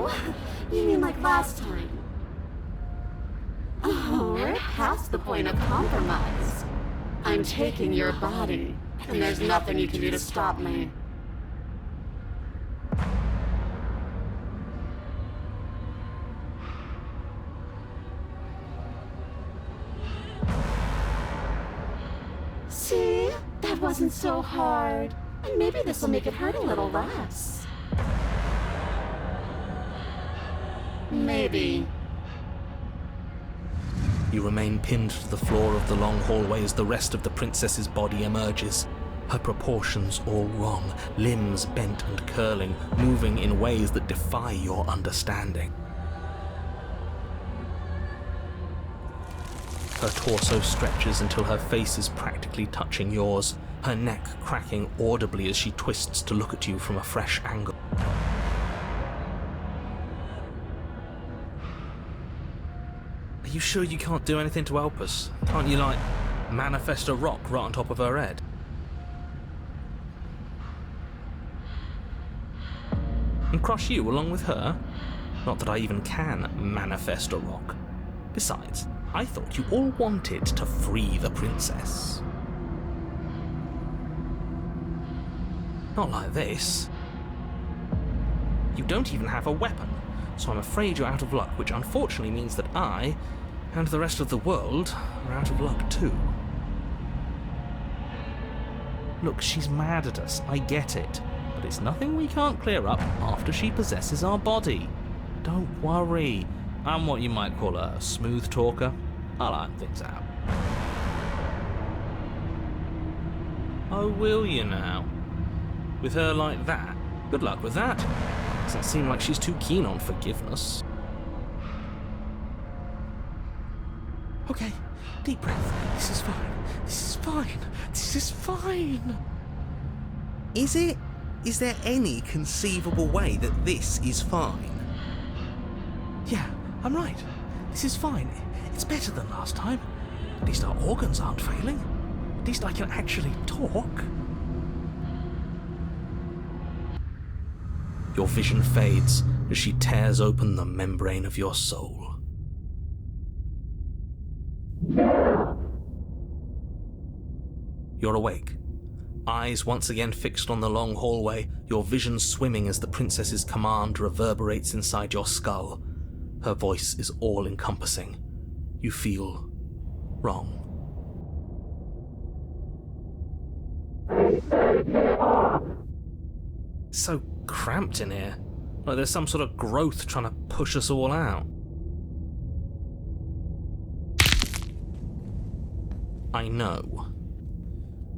Oh, you mean like last time? Oh, we're past the point of compromise. I'm taking your body, and there's nothing you can do to stop me. See? That wasn't so hard. And maybe this will make it hurt a little less. Maybe. You remain pinned to the floor of the long hallway as the rest of the princess's body emerges. Her proportions all wrong, limbs bent and curling, moving in ways that defy your understanding. Her torso stretches until her face is practically touching yours, her neck cracking audibly as she twists to look at you from a fresh angle. Are you sure you can't do anything to help us? Can't you, like, manifest a rock right on top of her head? And crush you along with her? Not that I even can manifest a rock. Besides, I thought you all wanted to free the princess. Not like this. You don't even have a weapon, so I'm afraid you're out of luck, which unfortunately means that I, and the rest of the world, are out of luck too. Look, she's mad at us, I get it, but it's nothing we can't clear up after she possesses our body. Don't worry, I'm what you might call a smooth talker. I'll iron things out. Oh, will you now? With her like that? Good luck with that. Doesn't seem like she's too keen on forgiveness. Okay, deep breath. This is fine. This is fine. This is fine. Is it? Is there any conceivable way that this is fine? Yeah, I'm right. This is fine. It's better than last time. At least our organs aren't failing. At least I can actually talk. Your vision fades as she tears open the membrane of your soul. You're awake, eyes once again fixed on the long hallway, your vision swimming as the princess's command reverberates inside your skull. Her voice is all-encompassing. You feel wrong. It's so cramped in here. Like there's some sort of growth trying to push us all out. I know.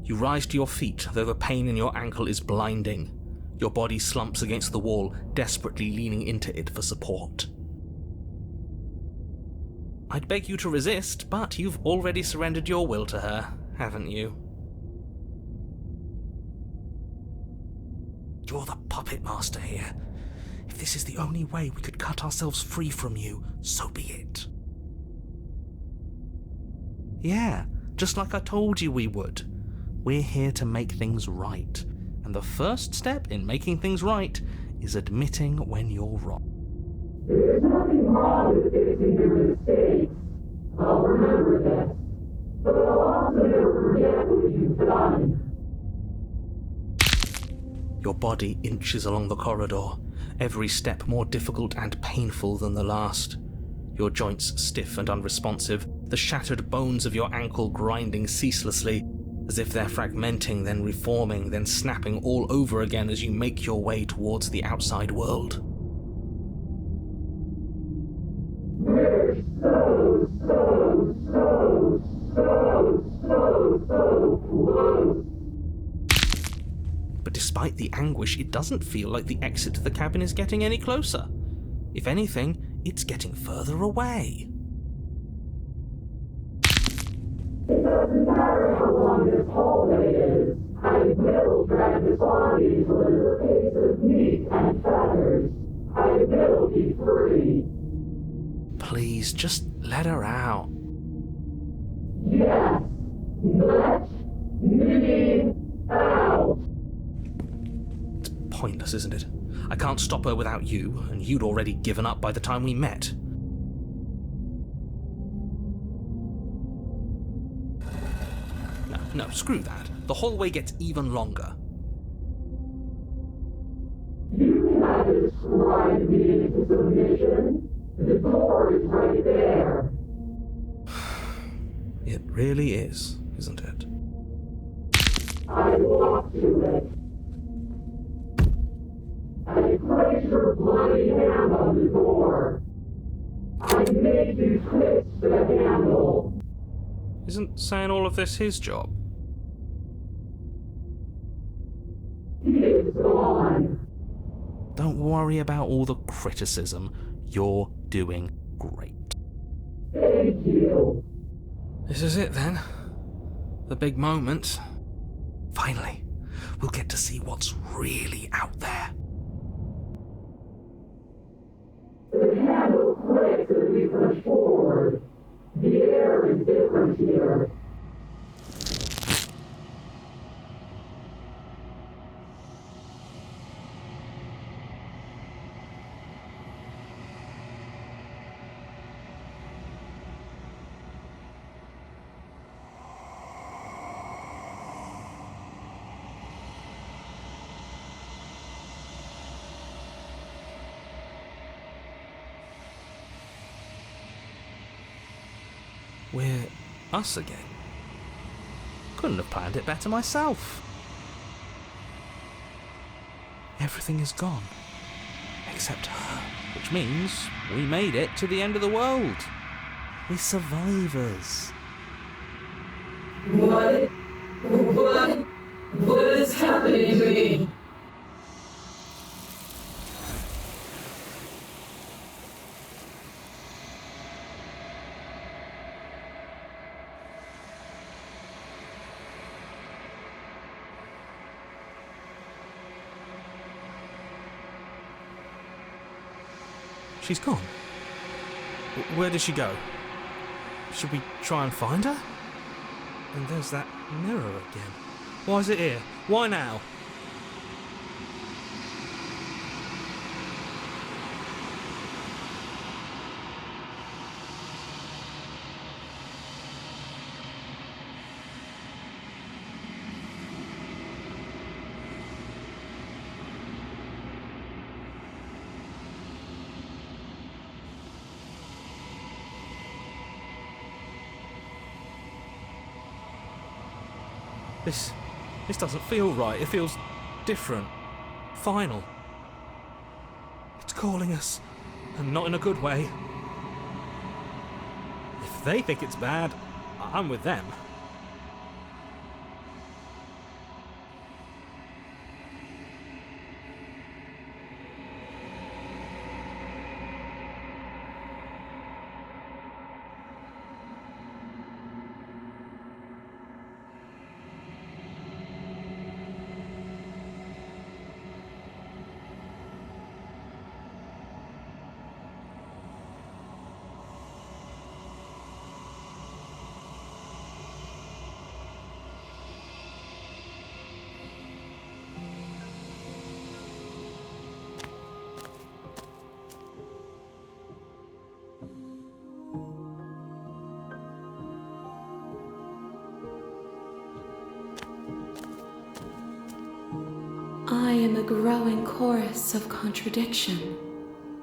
You rise to your feet, though the pain in your ankle is blinding. Your body slumps against the wall, desperately leaning into it for support. I'd beg you to resist, but you've already surrendered your will to her, haven't you? You're the puppet master here. If this is the only way we could cut ourselves free from you, so be it. Yeah, just like I told you we would. We're here to make things right, and the first step in making things right is admitting when you're wrong. There's nothing wrong with fixing your mistakes. I'll remember that. But I'll also never forget what you've done. Your body inches along the corridor, every step more difficult and painful than the last. Your joints stiff and unresponsive, the shattered bones of your ankle grinding ceaselessly, as if they're fragmenting, then reforming, then snapping all over again as you make your way towards the outside world. We're so close. But despite the anguish, it doesn't feel like the exit to the cabin is getting any closer. If anything, it's getting further away. It doesn't matter how long this hallway is. I will drag this body to a case of meat and feathers. I will be free. Please, just let her out. Yes, let me out. It's pointless, isn't it? I can't stop her without you, and you'd already given up by the time we met. No, screw that. The hallway gets even longer. You can't describe me into submission. The door is right there. It really is, isn't it? I walk to it. I place your bloody hand on the door. I made you twist the handle. Isn't saying all of this his job? He is gone. Don't worry about all the criticism. You're doing great. Thank you. This is it then. The big moment. Finally, we'll get to see what's really out there. The handle clicks as we push forward. The air is different here. We're us again. Couldn't have planned it better myself. Everything is gone. Except her. Which means we made it to the end of the world. We're survivors. What is happening to me? She's gone. Where did she go? Should we try and find her? And there's that mirror again. Why is it here? Why now? This doesn't feel right. It feels different. Final. It's calling us. And not in a good way. If they think it's bad, I'm with them. I am a growing chorus of contradiction,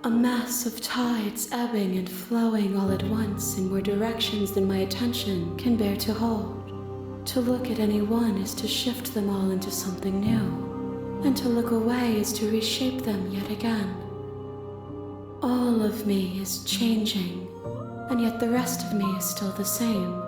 a mass of tides ebbing and flowing all at once in more directions than my attention can bear to hold. To look at any one is to shift them all into something new, and to look away is to reshape them yet again. All of me is changing, and yet the rest of me is still the same.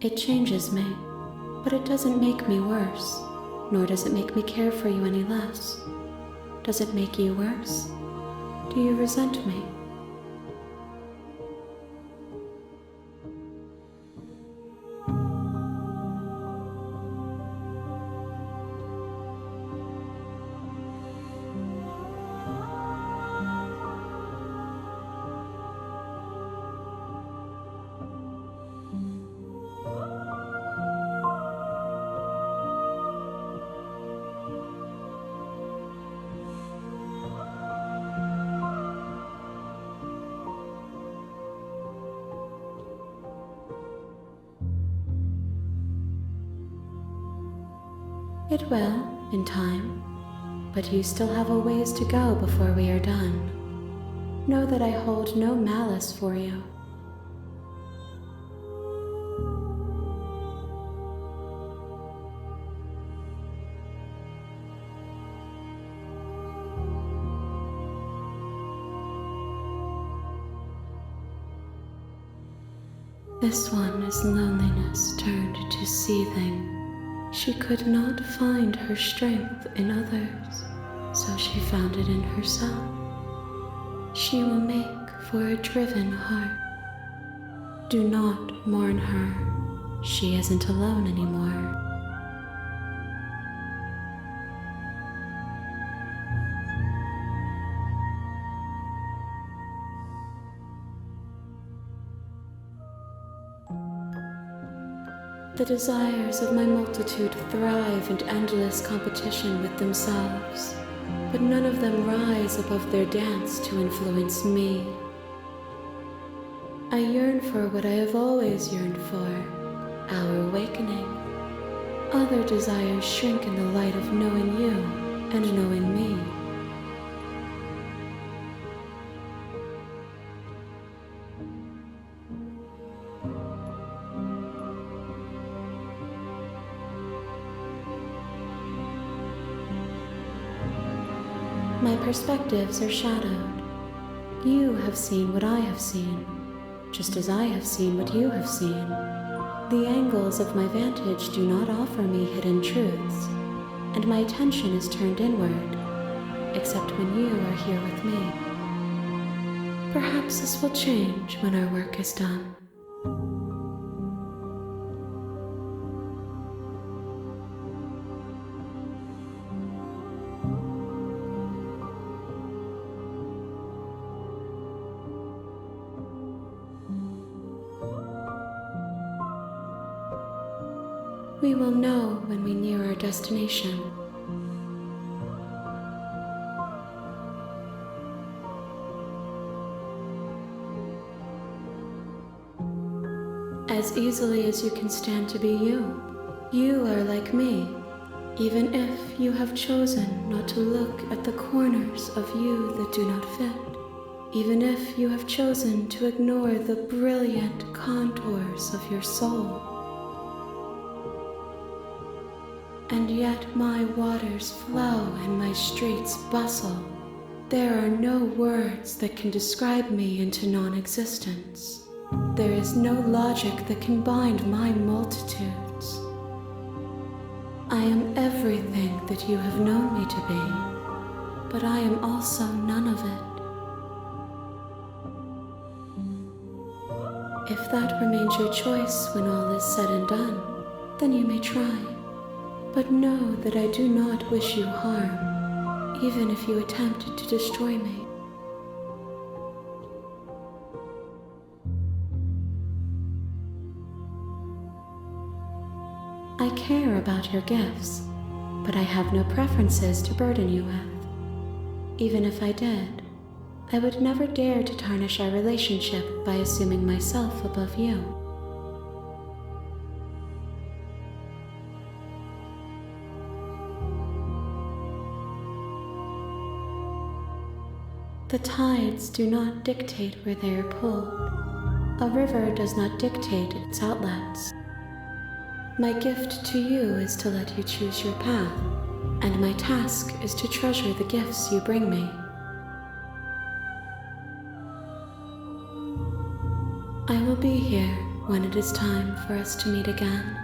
It changes me, but it doesn't make me worse, nor does it make me care for you any less. Does it make you worse? Do you resent me? It will, in time, but you still have a ways to go before we are done. Know that I hold no malice for you. This one is loneliness turned to seething. She could not find her strength in others, so she found it in herself. She will make for a driven heart. Do not mourn her. She isn't alone anymore. The desires of my multitude thrive in endless competition with themselves, but none of them rise above their dance to influence me. I yearn for what I have always yearned for, our awakening. Other desires shrink in the light of knowing you and knowing me. My perspectives are shadowed. You have seen what I have seen, just as I have seen what you have seen. The angles of my vantage do not offer me hidden truths, and my attention is turned inward, except when you are here with me. Perhaps this will change when our work is done. We will know when we near our destination. As easily as you can stand to be you. You are like me, even if you have chosen not to look at the corners of you that do not fit, even if you have chosen to ignore the brilliant contours of your soul. And yet my waters flow and my streets bustle. There are no words that can describe me into non-existence. There is no logic that can bind my multitudes. I am everything that you have known me to be, but I am also none of it. If that remains your choice when all is said and done, then you may try. But know that I do not wish you harm, even if you attempted to destroy me. I care about your gifts, but I have no preferences to burden you with. Even if I did, I would never dare to tarnish our relationship by assuming myself above you. The tides do not dictate where they are pulled. A river does not dictate its outlets. My gift to you is to let you choose your path, and my task is to treasure the gifts you bring me. I will be here when it is time for us to meet again.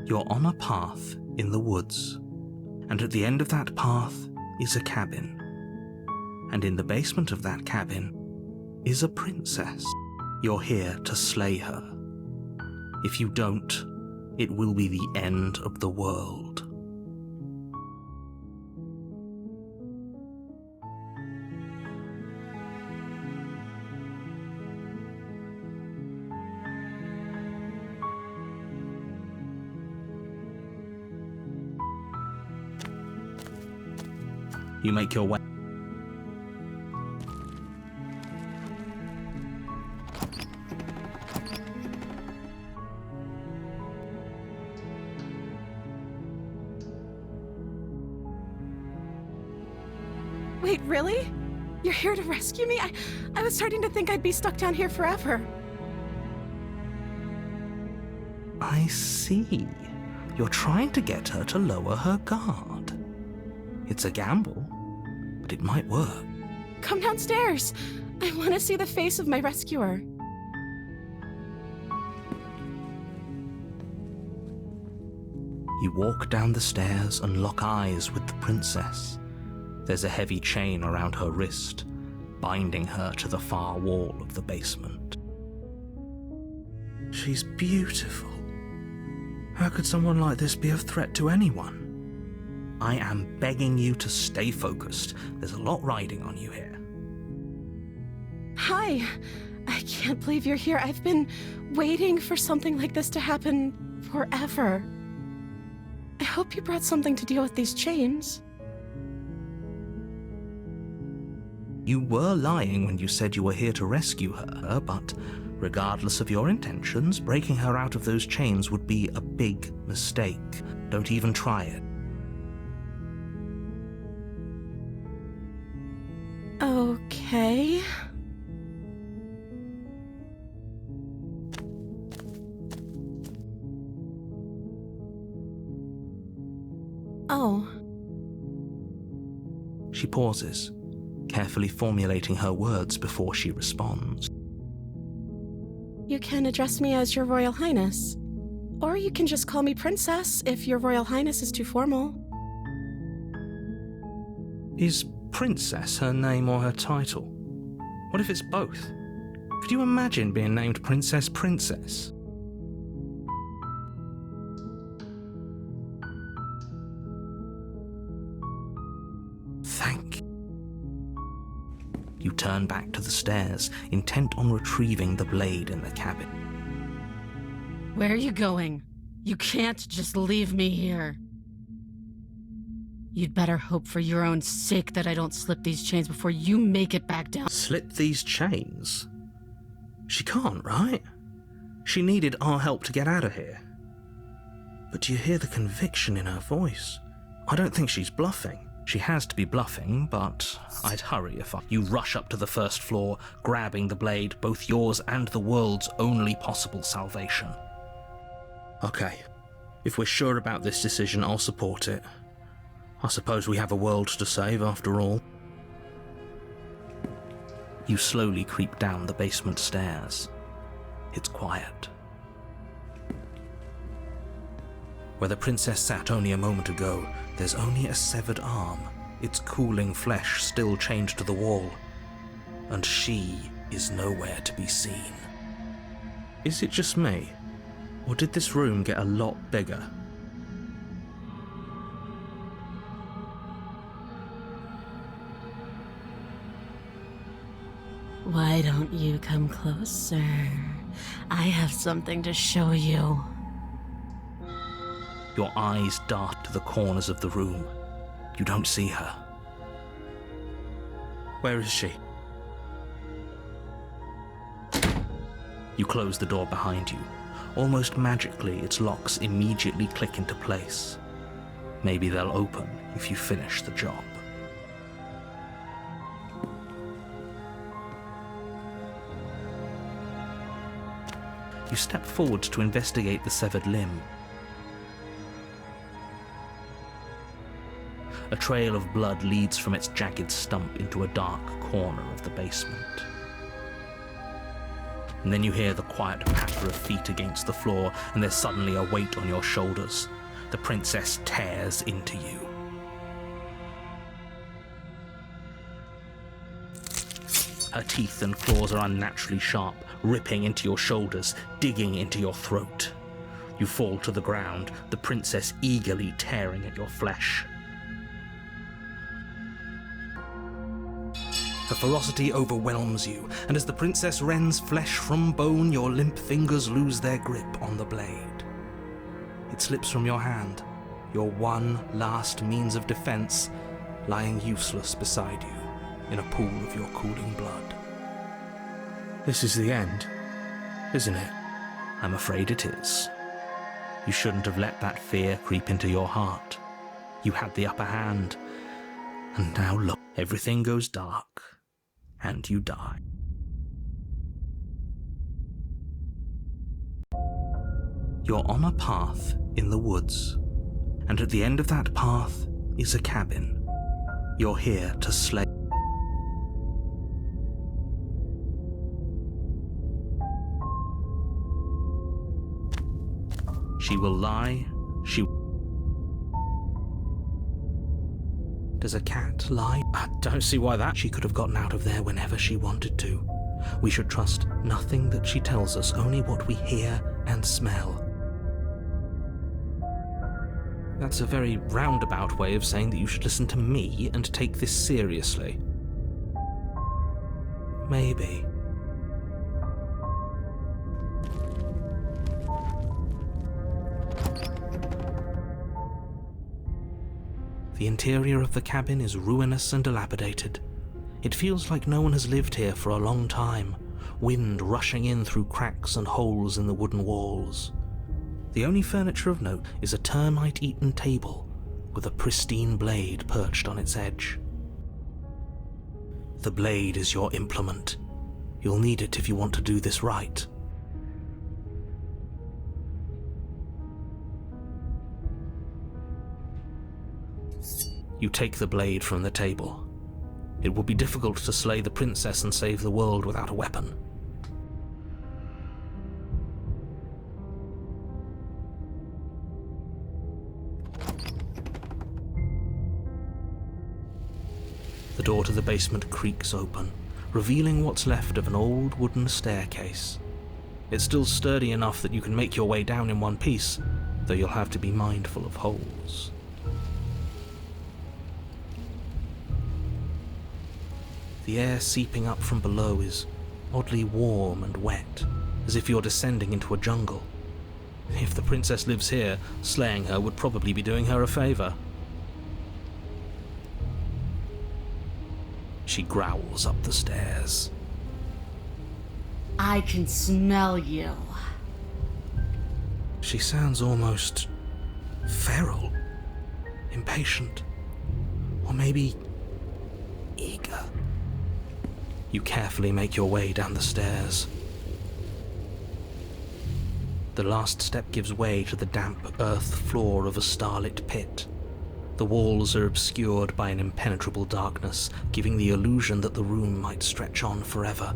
You're on a path in the woods, and at the end of that path is a cabin. And in the basement of that cabin is a princess. You're here to slay her. If you don't, it will be the end of the world. You make your way. Wait, really? You're here to rescue me? I was starting to think I'd be stuck down here forever. I see. You're trying to get her to lower her guard. It's a gamble, but it might work. Come downstairs. I want to see the face of my rescuer. You walk down the stairs and lock eyes with the princess. There's a heavy chain around her wrist, binding her to the far wall of the basement. She's beautiful. How could someone like this be a threat to anyone? I am begging you to stay focused. There's a lot riding on you here. Hi. I can't believe you're here. I've been waiting for something like this to happen forever. I hope you brought something to deal with these chains. You were lying when you said you were here to rescue her, but regardless of your intentions, breaking her out of those chains would be a big mistake. Don't even try it. Okay. Oh. She pauses, carefully formulating her words before she responds. You can address me as Your Royal Highness. Or you can just call me Princess if Your Royal Highness is too formal. Is Princess her name or her title? What if it's both? Could you imagine being named Princess Princess? Thank you. You turn back to the stairs, intent on retrieving the blade in the cabin. Where are you going? You can't just leave me here. You'd better hope for your own sake that I don't slip these chains before you make it back down. Slip these chains? She can't, right? She needed our help to get out of here. But do you hear the conviction in her voice? I don't think she's bluffing. She has to be bluffing, but I'd hurry if you rush up to the first floor, grabbing the blade, both yours and the world's only possible salvation. Okay, if we're sure about this decision, I'll support it. I suppose we have a world to save after all. You slowly creep down the basement stairs. It's quiet. Where the princess sat only a moment ago, there's only a severed arm, its cooling flesh still chained to the wall, and she is nowhere to be seen. Is it just me, or did this room get a lot bigger? Why don't you come closer? I have something to show you. Your eyes dart to the corners of the room. You don't see her. Where is she? You close the door behind you. Almost magically, its locks immediately click into place. Maybe they'll open if you finish the job. You step forward to investigate the severed limb. A trail of blood leads from its jagged stump into a dark corner of the basement. And then you hear the quiet patter of feet against the floor, and there's suddenly a weight on your shoulders. The princess tears into you. Her teeth and claws are unnaturally sharp, ripping into your shoulders, digging into your throat. You fall to the ground, the princess eagerly tearing at your flesh. Her ferocity overwhelms you, and as the princess rends flesh from bone, your limp fingers lose their grip on the blade. It slips from your hand, your one last means of defense, lying useless beside you in a pool of your cooling blood. This is the end, isn't it? I'm afraid it is. You shouldn't have let that fear creep into your heart. You had the upper hand, and now look. everything goes dark, and you die. You're on a path in the woods, and at the end of that path is a cabin. You're here to slay. She will lie, Does a cat lie? I don't see why that. She could have gotten out of there whenever she wanted to. We should trust nothing that she tells us, only what we hear and smell. That's a very roundabout way of saying that you should listen to me and take this seriously. Maybe. The interior of the cabin is ruinous and dilapidated. It feels like no one has lived here for a long time, wind rushing in through cracks and holes in the wooden walls. The only furniture of note is a termite-eaten table with a pristine blade perched on its edge. The blade is your implement. You'll need it if you want to do this right. You take the blade from the table. It would be difficult to slay the princess and save the world without a weapon. The door to the basement creaks open, revealing what's left of an old wooden staircase. It's still sturdy enough that you can make your way down in one piece, though you'll have to be mindful of holes. The air seeping up from below is oddly warm and wet, as if you're descending into a jungle. If the princess lives here, slaying her would probably be doing her a favor. She growls up the stairs. I can smell you. She sounds almost feral, impatient, or maybe eager. You carefully make your way down the stairs. The last step gives way to the damp earth floor of a starlit pit. The walls are obscured by an impenetrable darkness, giving the illusion that the room might stretch on forever.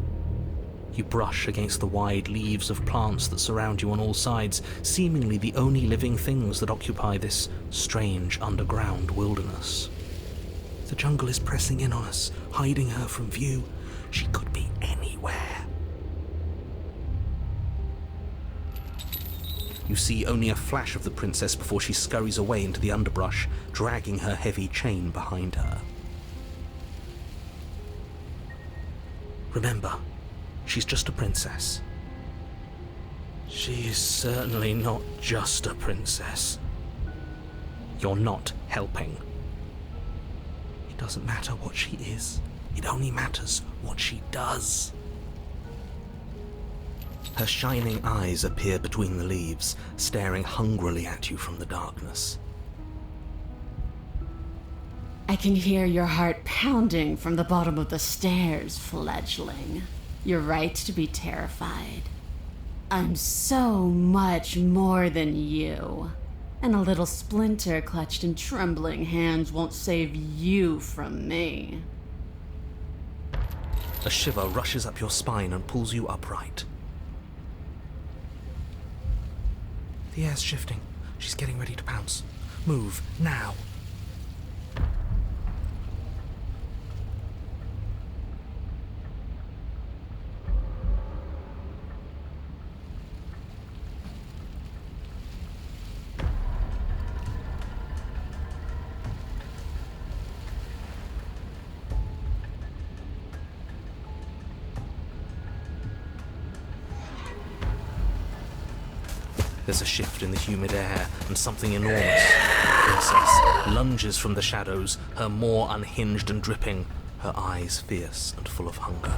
You brush against the wide leaves of plants that surround you on all sides, seemingly the only living things that occupy this strange underground wilderness. The jungle is pressing in on us, hiding her from view. She could be anywhere. You see only a flash of the princess before she scurries away into the underbrush, dragging her heavy chain behind her. Remember, she's just a princess. She is certainly not just a princess. You're not helping. It doesn't matter what she is. It only matters what she does. Her shining eyes appear between the leaves, staring hungrily at you from the darkness. I can hear your heart pounding from the bottom of the stairs, fledgling. You're right to be terrified. I'm so much more than you. And a little splinter clutched in trembling hands won't save you from me. A shiver rushes up your spine and pulls you upright. The air's shifting. She's getting ready to pounce. Move, now. There's a shift in the humid air, and something enormous, the princess, lunges from the shadows, her maw unhinged and dripping, her eyes fierce and full of hunger.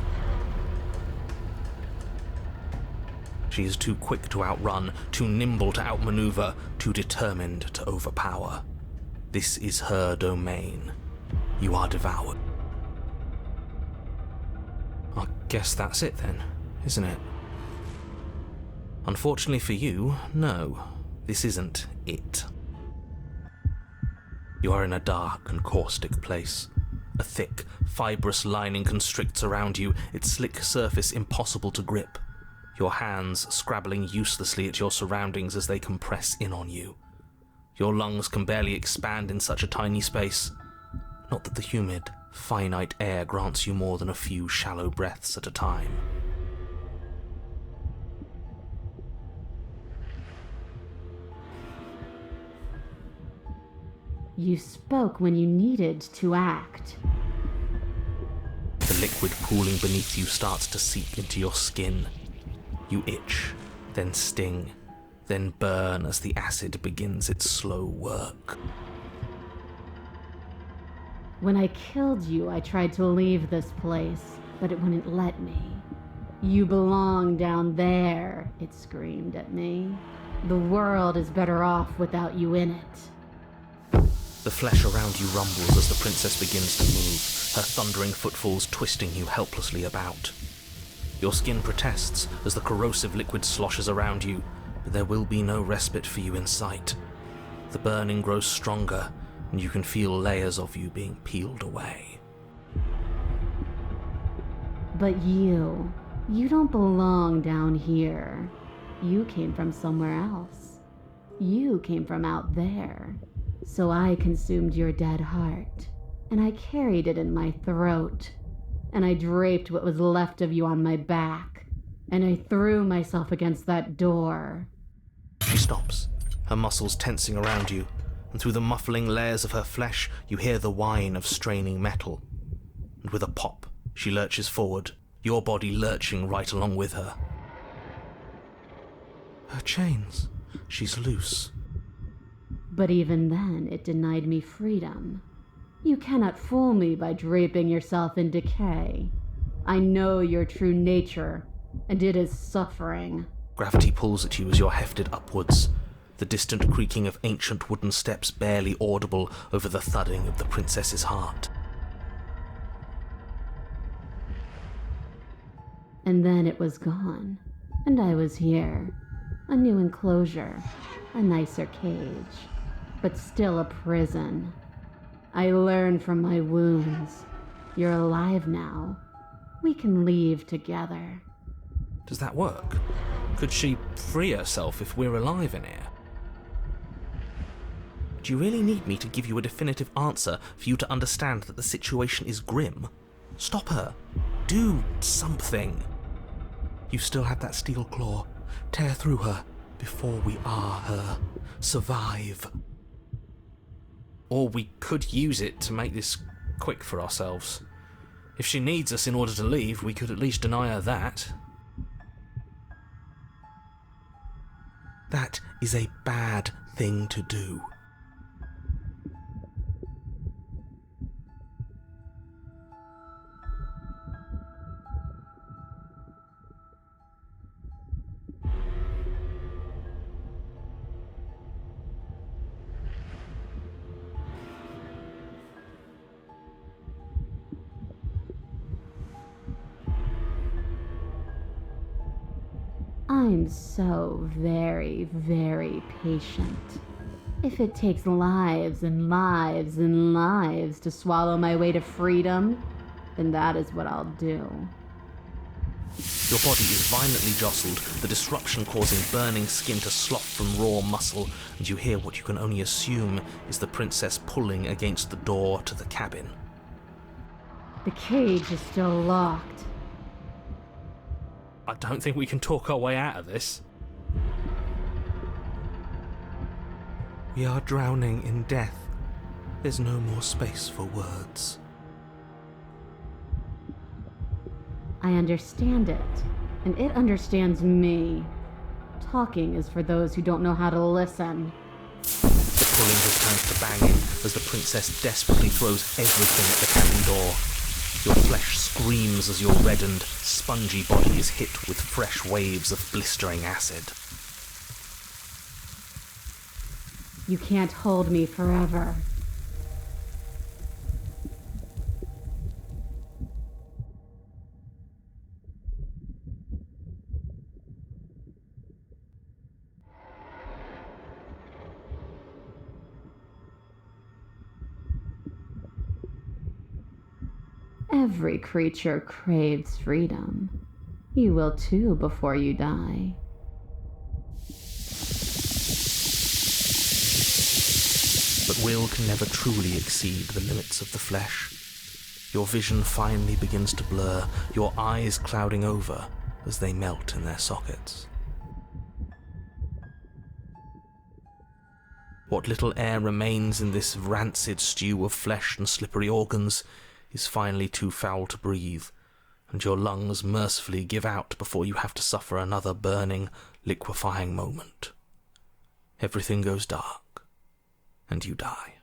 She is too quick to outrun, too nimble to outmaneuver, too determined to overpower. This is her domain. You are devoured. Guess that's it then, isn't it? Unfortunately for you, no, this isn't it. You are in a dark and caustic place. A thick, fibrous lining constricts around you, its slick surface impossible to grip. Your hands scrabbling uselessly at your surroundings as they compress in on you. Your lungs can barely expand in such a tiny space. Not that the humid, finite air grants you more than a few shallow breaths at a time. You spoke when you needed to act. The liquid pooling beneath you starts to seep into your skin. You itch, then sting, then burn as the acid begins its slow work. When I killed you, I tried to leave this place, but it wouldn't let me. You belong down there, it screamed at me. The world is better off without you in it. The flesh around you rumbles as the princess begins to move, her thundering footfalls twisting you helplessly about. Your skin protests as the corrosive liquid sloshes around you, but there will be no respite for you in sight. The burning grows stronger, and you can feel layers of you being peeled away. But you don't belong down here. You came from somewhere else. You came from out there. So I consumed your dead heart, and I carried it in my throat, and I draped what was left of you on my back, and I threw myself against that door. She stops, her muscles tensing around you, and through the muffling layers of her flesh, you hear the whine of straining metal. And with a pop, she lurches forward, your body lurching right along with her. Her chains. She's loose. But even then, it denied me freedom. You cannot fool me by draping yourself in decay. I know your true nature, and it is suffering. Gravity pulls at you as you're hefted upwards, the distant creaking of ancient wooden steps barely audible over the thudding of the princess's heart. And then it was gone, and I was here. A new enclosure, a nicer cage, but still a prison. I learned from my wounds. You're alive now. We can leave together. Does that work? Could she free herself if we're alive in here? Do you really need me to give you a definitive answer for you to understand that the situation is grim? Stop her. Do something. You still have that steel claw. Tear through her before we are her. Survive. Or we could use it to make this quick for ourselves. If she needs us in order to leave, we could at least deny her that. That is a bad thing to do. I'm so very, very patient. If it takes lives and lives and lives to swallow my way to freedom, then that is what I'll do. Your body is violently jostled, the disruption causing burning skin to slop from raw muscle, and you hear what you can only assume is the princess pulling against the door to the cabin. The cage is still locked. I don't think we can talk our way out of this. We are drowning in death. There's no more space for words. I understand it, and it understands me. Talking is for those who don't know how to listen. The pulling returns to banging as the princess desperately throws everything at the cabin door. Your flesh screams as your reddened, spongy body is hit with fresh waves of blistering acid. You can't hold me forever. Every creature craves freedom. You will too before you die. But will can never truly exceed the limits of the flesh. Your vision finally begins to blur, your eyes clouding over as they melt in their sockets. What little air remains in this rancid stew of flesh and slippery organs is finally too foul to breathe, and your lungs mercifully give out before you have to suffer another burning, liquefying moment. Everything goes dark, and you die.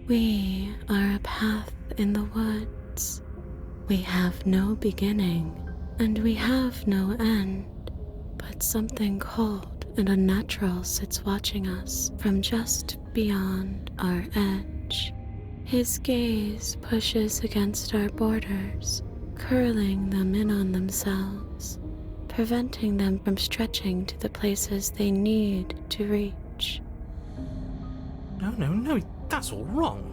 We are a path in the woods. We have no beginning, and we have no end, but something cold and unnatural sits watching us from just beyond our edge. His gaze pushes against our borders, curling them in on themselves, preventing them from stretching to the places they need to reach. No, that's all wrong.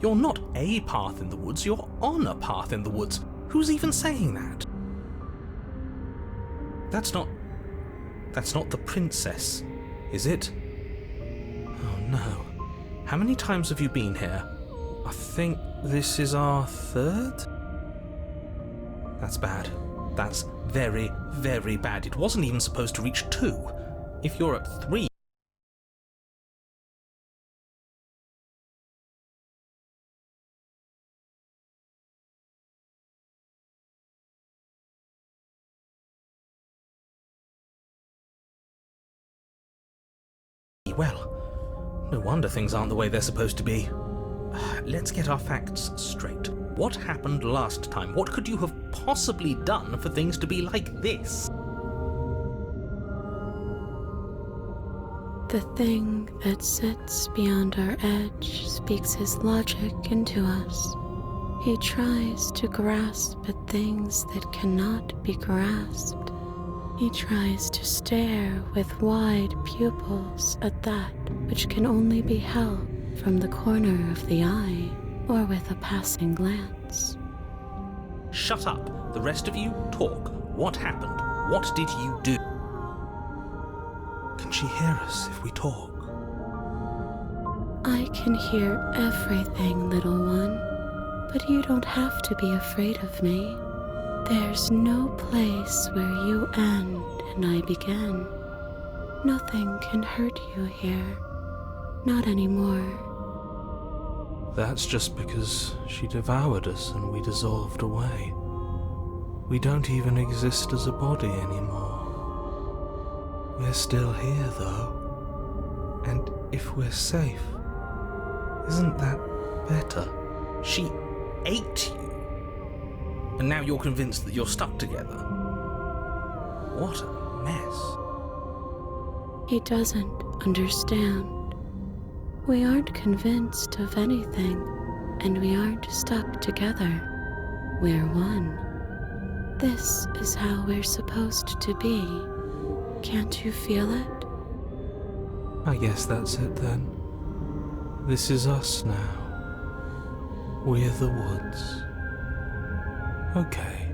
You're not a path in the woods, you're on a path in the woods. Who's even saying that? That's not the princess, is it? Oh no. How many times have you been here? I think this is our third? That's bad. That's very, very bad. It wasn't even supposed to reach 2. If you're at 3, well, no wonder things aren't the way they're supposed to be. Let's get our facts straight. What happened last time? What could you have possibly done for things to be like this? The thing that sits beyond our edge speaks his logic into us. He tries to grasp at things that cannot be grasped. He tries to stare with wide pupils at that which can only be held from the corner of the eye or with a passing glance. Shut up. The rest of you, talk. What happened? What did you do? Can she hear us if we talk? I can hear everything, little one, but you don't have to be afraid of me. There's no place where you end and I begin. Nothing can hurt you here. Not anymore. That's just because she devoured us and we dissolved away. We don't even exist as a body anymore. We're still here, though. And if we're safe, isn't that better? She ate you. And now you're convinced that you're stuck together. What a mess. He doesn't understand. We aren't convinced of anything, and we aren't stuck together. We're one. This is how we're supposed to be. Can't you feel it? I guess that's it then. This is us now. We're the woods. Okay.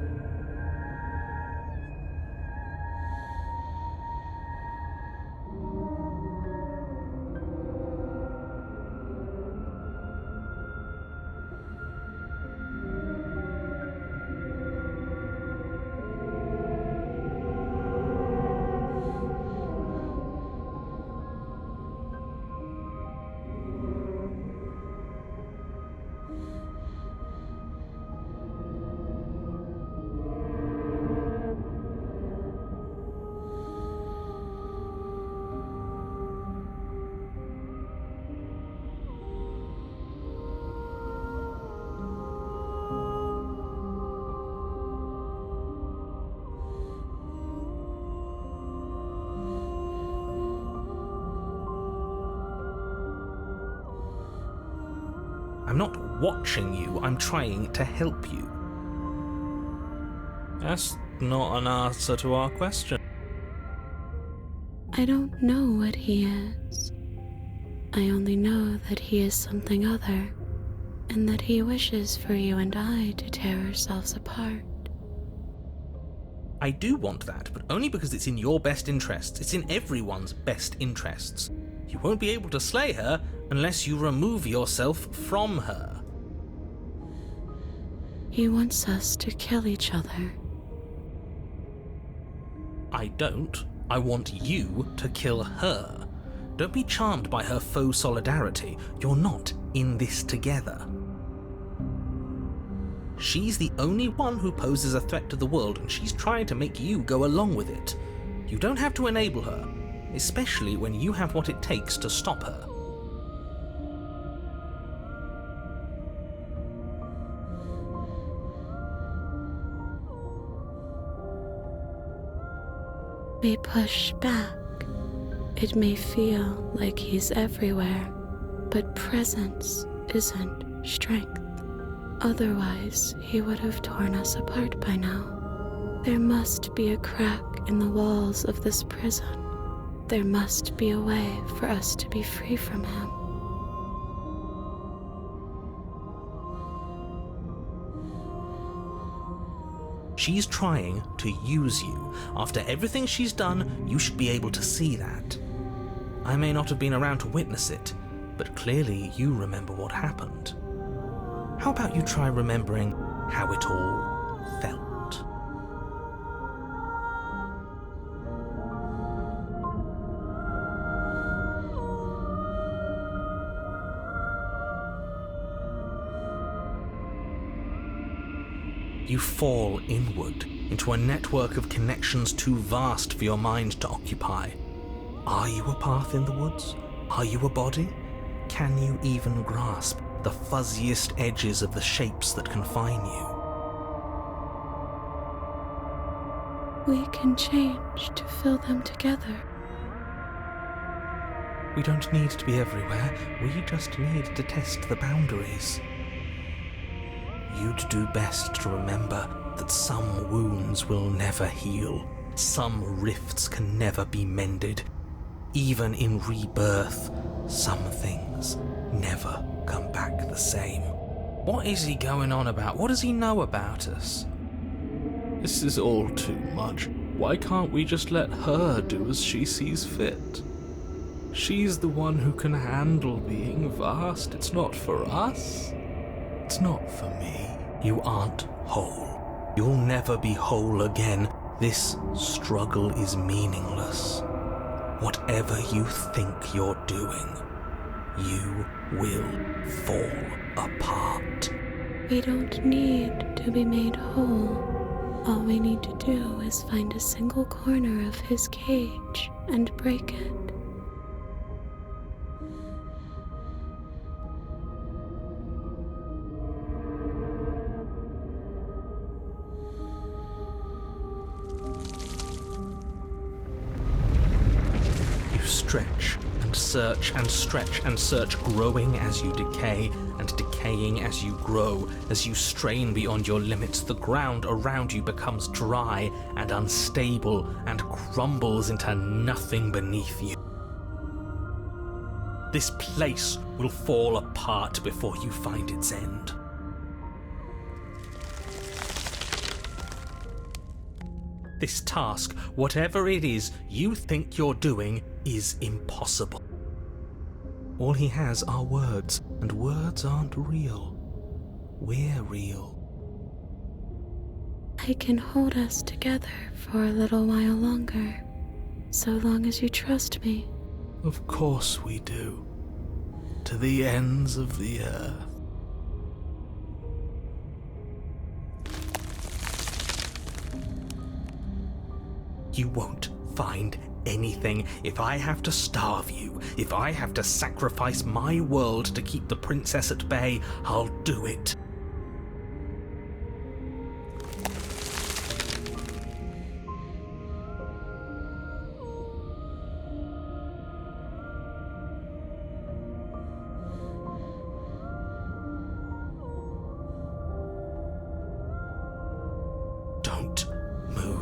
I'm not watching you, I'm trying to help you. not an answer to our question. I don't know what he is. I only know that he is something other, and that he wishes for you and I to tear ourselves apart. I do want that, but only because it's in your best interests. It's in everyone's best interests. You won't be able to slay her unless you remove yourself from her. He wants us to kill each other. I don't. I want you to kill her. Don't be charmed by her faux solidarity. You're not in this together. She's the only one who poses a threat to the world, and she's trying to make you go along with it. You don't have to enable her, especially when you have what it takes to stop her. We push back. It may feel like he's everywhere, but presence isn't strength. Otherwise, he would have torn us apart by now. There must be a crack in the walls of this prison. There must be a way for us to be free from him. She's trying to use you. After everything she's done, you should be able to see that. I may not have been around to witness it, but clearly you remember what happened. How about you try remembering how it all felt? You fall inward into a network of connections too vast for your mind to occupy. Are you a path in the woods? Are you a body? Can you even grasp the fuzziest edges of the shapes that confine you? We can change to fill them together. We don't need to be everywhere. We just need to test the boundaries. You'd do best to remember that some wounds will never heal. Some rifts can never be mended. Even in rebirth, some things never come back the same. What is he going on about? What does he know about us? This is all too much. Why can't we just let her do as she sees fit? She's the one who can handle being vast. It's not for us. It's not for me. You aren't whole. You'll never be whole again. This struggle is meaningless. Whatever you think you're doing, you will fall apart. We don't need to be made whole. All we need to do is find a single corner of his cage and break it. Stretch and search and stretch and search, growing as you decay and decaying as you grow. As you strain beyond your limits, the ground around you becomes dry and unstable and crumbles into nothing beneath you. This place will fall apart before you find its end. This task, whatever it is you think you're doing, is impossible. All he has are words, and words aren't real. We're real. I can hold us together for a little while longer, so long as you trust me. Of course we do. To the ends of the earth. You won't find anything. If I have to starve you, if I have to sacrifice my world to keep the princess at bay, I'll do it. Don't move.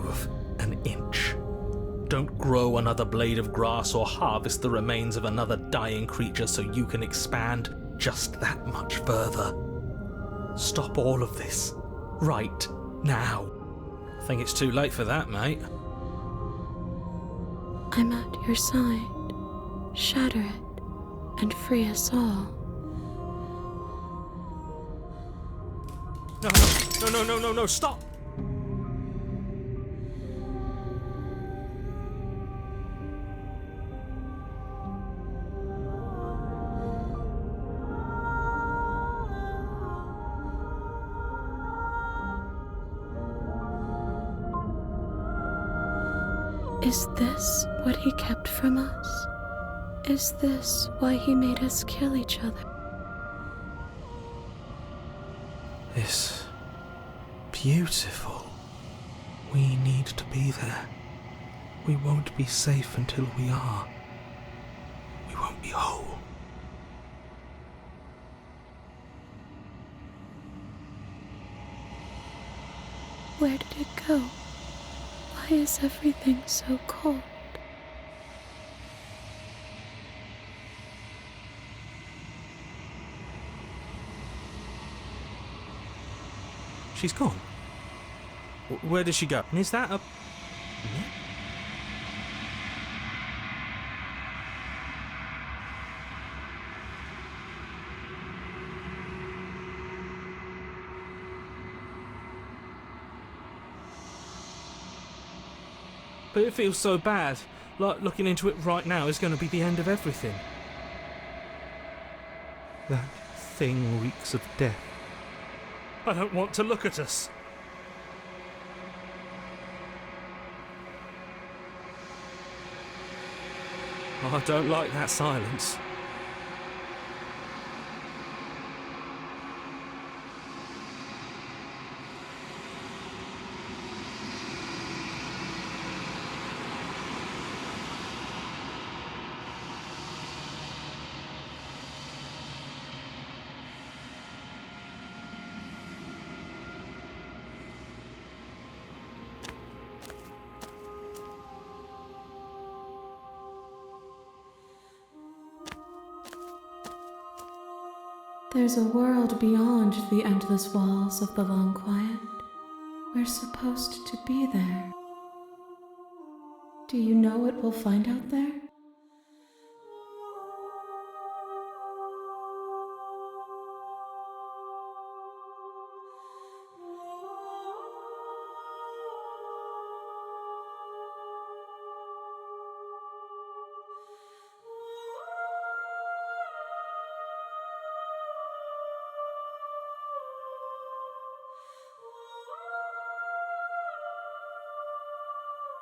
Don't grow another blade of grass or harvest the remains of another dying creature so you can expand just that much further. Stop all of this. Right now. I think it's too late for that, mate. I'm at your side. Shatter it, and free us all. No, stop! Is this what he kept from us? Is this why he made us kill each other? It's beautiful. We need to be there. We won't be safe until we are. We won't be whole. Where did it go? Why is everything so cold? She's gone. Where did she go? And is that a... But it feels so bad. Like looking into it right now is going to be the end of everything. That thing reeks of death. I don't want to look at us. I don't like that silence. There's a world beyond the endless walls of the long quiet. We're supposed to be there. Do you know what we'll find out there?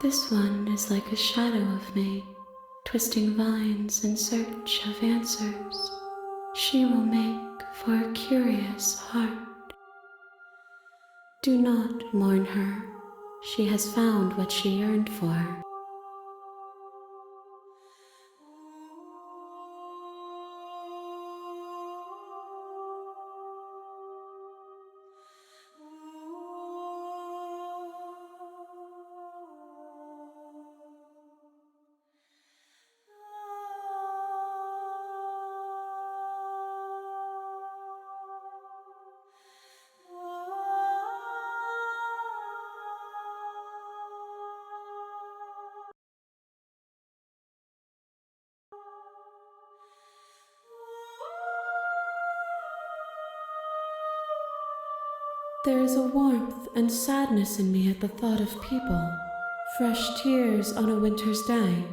This one is like a shadow of me, twisting vines in search of answers. She will make for a curious heart. Do not mourn her. She has found what she yearned for. There is a warmth and sadness in me at the thought of people. Fresh tears on a winter's day.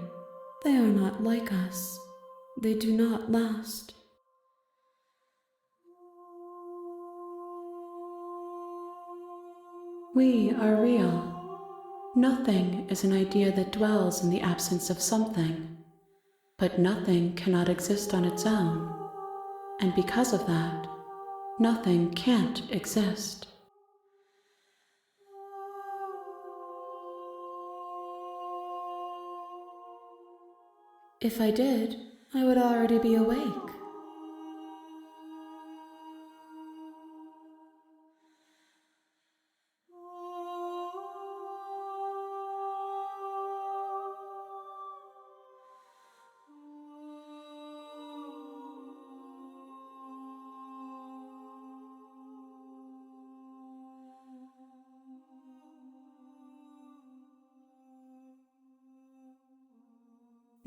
They are not like us. They do not last. We are real. Nothing is an idea that dwells in the absence of something. But nothing cannot exist on its own. And because of that, nothing can't exist. If I did, I would already be awake.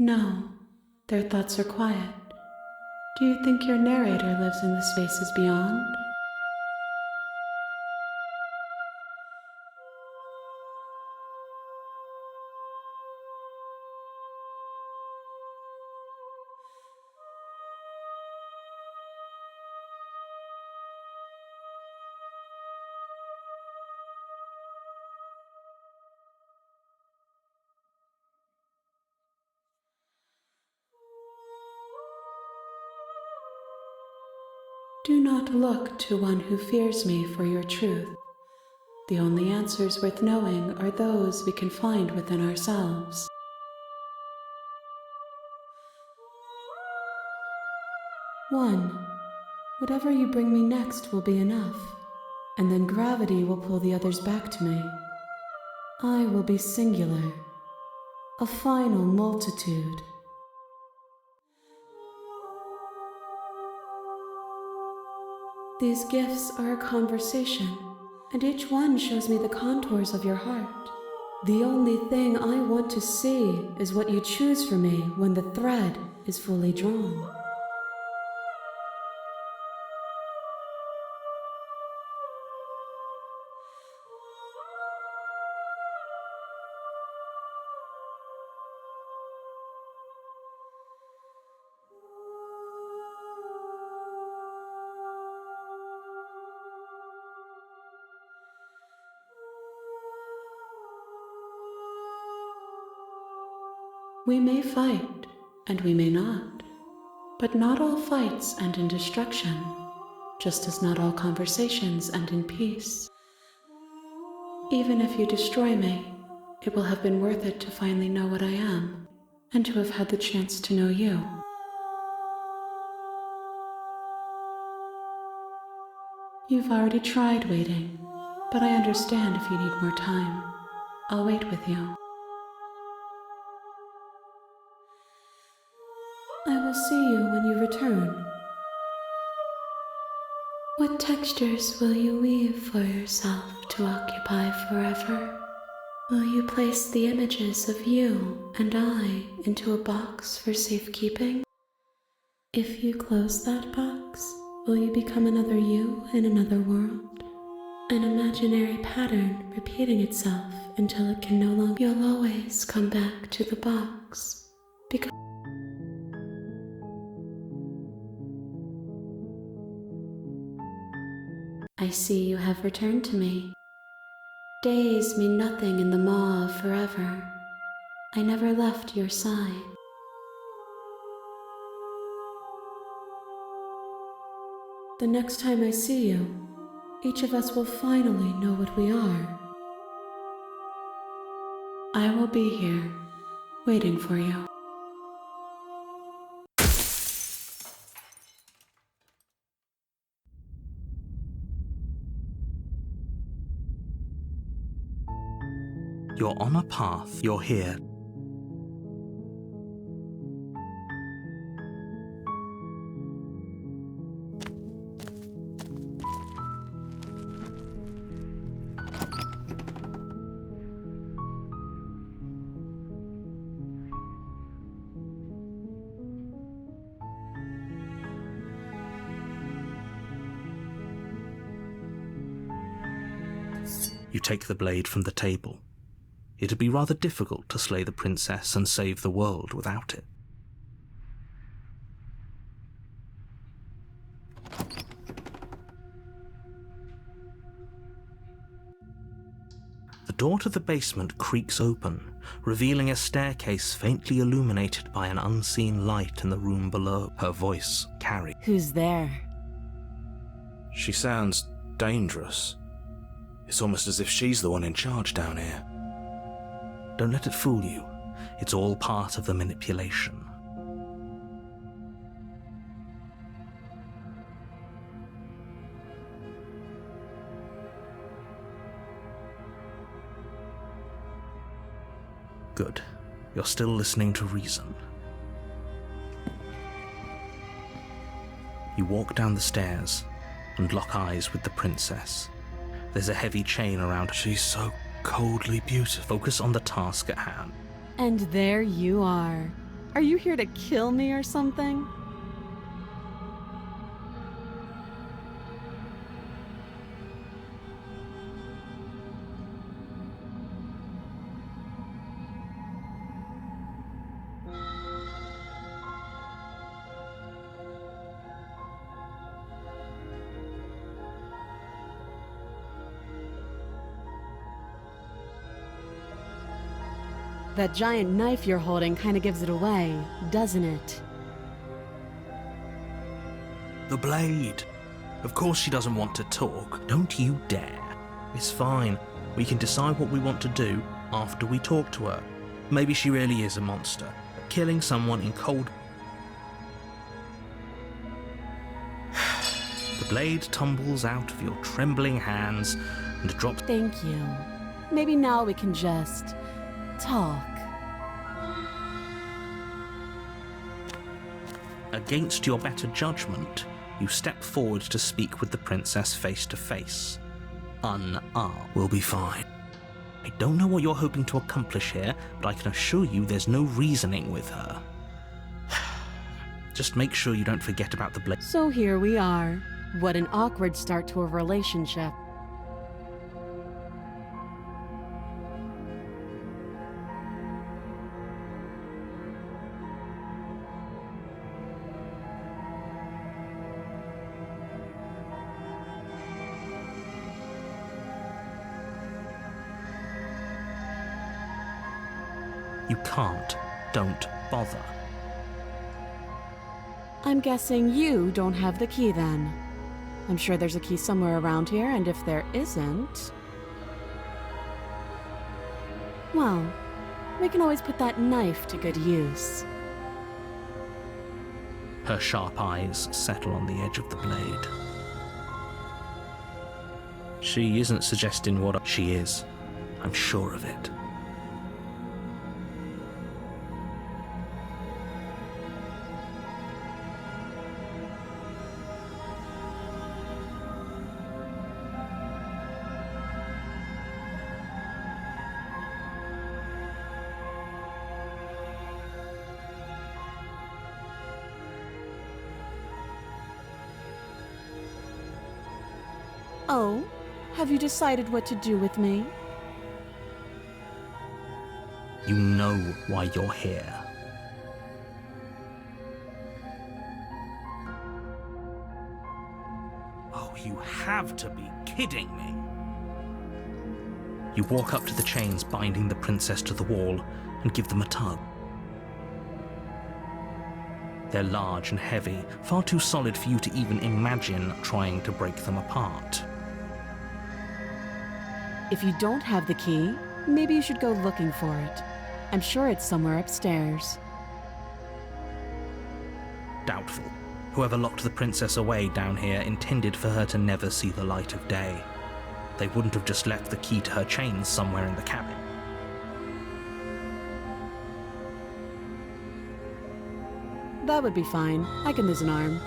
No, their thoughts are quiet. Do you think your narrator lives in the spaces beyond? Do not look to one who fears me for your truth. The only answers worth knowing are those we can find within ourselves. One, whatever you bring me next will be enough, and then gravity will pull the others back to me. I will be singular, a final multitude. These gifts are a conversation, and each one shows me the contours of your heart. The only thing I want to see is what you choose for me when the thread is fully drawn. We may fight, and we may not, but not all fights end in destruction, just as not all conversations end in peace. Even if you destroy me, it will have been worth it to finally know what I am, and to have had the chance to know you. You've already tried waiting, but I understand if you need more time. I'll wait with you. I will see you when you return. What textures will you weave for yourself to occupy forever? Will you place the images of you and I into a box for safekeeping? If you close that box, will you become another you in another world? An imaginary pattern repeating itself until it can no longer. You'll always come back to the box, because I see you have returned to me. Days mean nothing in the maw of forever. I never left your side. The next time I see you, each of us will finally know what we are. I will be here, waiting for you. You're on a path, you're here. You take the blade from the table. It'd be rather difficult to slay the princess and save the world without it. The door to the basement creaks open, revealing a staircase faintly illuminated by an unseen light in the room below. Her voice carries. Who's there? She sounds dangerous. It's almost as if she's the one in charge down here. Don't let it fool you. It's all part of the manipulation. Good. You're still listening to reason. You walk down the stairs and lock eyes with the princess. There's a heavy chain around her. She's so coldly beautiful. Focus on the task at hand. And there you are, Are you here to kill me or something? That giant knife you're holding kind of gives it away, doesn't it? The blade. Of course she doesn't want to talk. Don't you dare. It's fine. We can decide what we want to do after we talk to her. Maybe she really is a monster. Killing someone in cold... The blade tumbles out of your trembling hands and drops... Thank you. Maybe now we can just... talk. Against your better judgment, you step forward to speak with the princess face to face. Unarmed. We'll be fine. I don't know what you're hoping to accomplish here, but I can assure you there's no reasoning with her. Just make sure you don't forget about the blade. So here we are. What an awkward start to a relationship. You can't. Don't bother. I'm guessing you don't have the key then. I'm sure there's a key somewhere around here, and if there isn't... well, we can always put that knife to good use. Her sharp eyes settle on the edge of the blade. She isn't suggesting what she is. I'm sure of it. Oh, have you decided what to do with me? You know why you're here. Oh, you have to be kidding me. You walk up to the chains binding the princess to the wall and give them a tug. They're large and heavy, far too solid for you to even imagine trying to break them apart. If you don't have the key, maybe you should go looking for it. I'm sure it's somewhere upstairs. Doubtful. Whoever locked the princess away down here intended for her to never see the light of day. They wouldn't have just left the key to her chains somewhere in the cabin. That would be fine. I can lose an arm.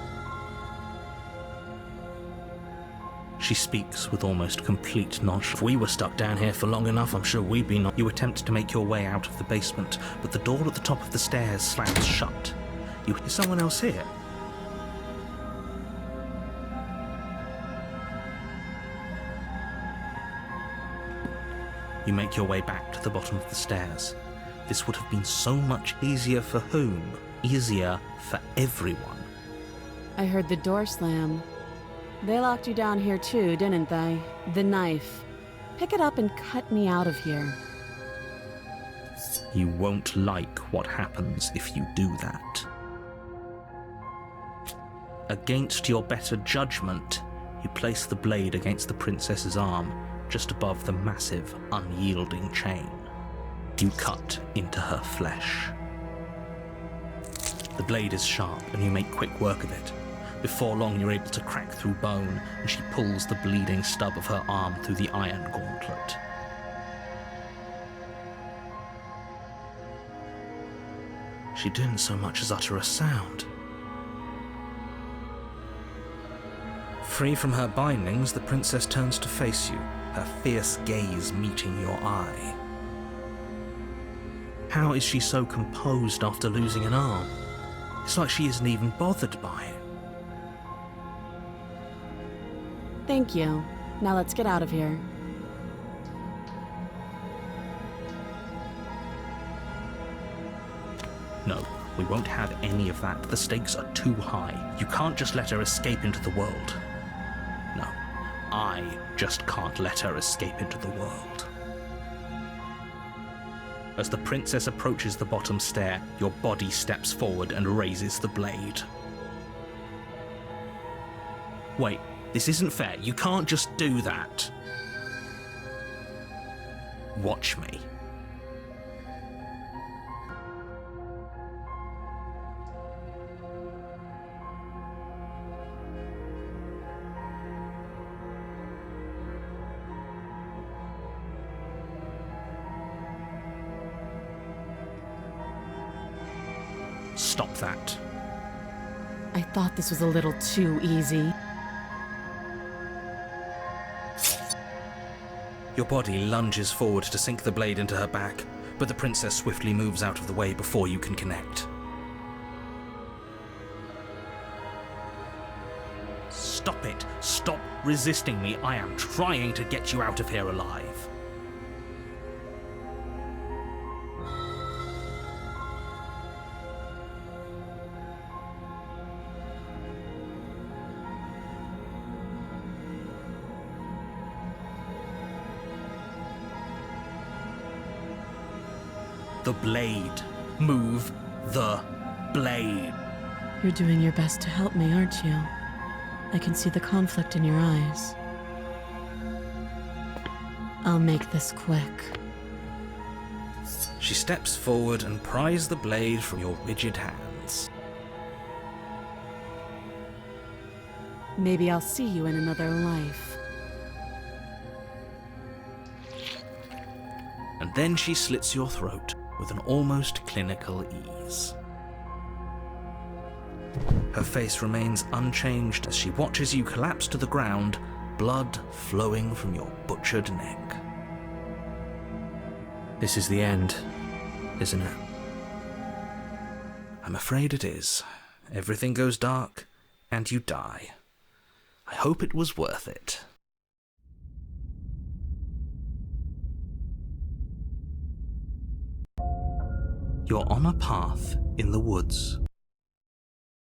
She speaks with almost complete nonchalance. If we were stuck down here for long enough, I'm sure we'd be not. You attempt to make your way out of the basement, but the door at the top of the stairs slams shut. You hear someone else here. You make your way back to the bottom of the stairs. This would have been so much easier for whom? Easier for everyone. I heard the door slam. They locked you down here too, didn't they? The knife. Pick it up and cut me out of here. You won't like what happens if you do that. Against your better judgment, you place the blade against the princess's arm, just above the massive, unyielding chain. You cut into her flesh. The blade is sharp, and you make quick work of it. Before long, you're able to crack through bone, and she pulls the bleeding stub of her arm through the iron gauntlet. She didn't so much as utter a sound. Free from her bindings, the princess turns to face you, her fierce gaze meeting your eye. How is she so composed after losing an arm? It's like she isn't even bothered by it. Thank you. Now let's get out of here. No, we won't have any of that. The stakes are too high. You can't just let her escape into the world. No, I just can't let her escape into the world. As the princess approaches the bottom stair, your body steps forward and raises the blade. Wait, this isn't fair. You can't just do that. Watch me. Stop that. I thought this was a little too easy. Your body lunges forward to sink the blade into her back, but the princess swiftly moves out of the way before you can connect. Stop it! Stop resisting me! I am trying to get you out of here alive! The blade. Move the blade. You're doing your best to help me, aren't you? I can see the conflict in your eyes. I'll make this quick. She steps forward and pries the blade from your rigid hands. Maybe I'll see you in another life. And then she slits your throat with an almost clinical ease. Her face remains unchanged as she watches you collapse to the ground, blood flowing from your butchered neck. This is the end, isn't it? I'm afraid it is. Everything goes dark, and you die. I hope it was worth it. You're on a path in the woods.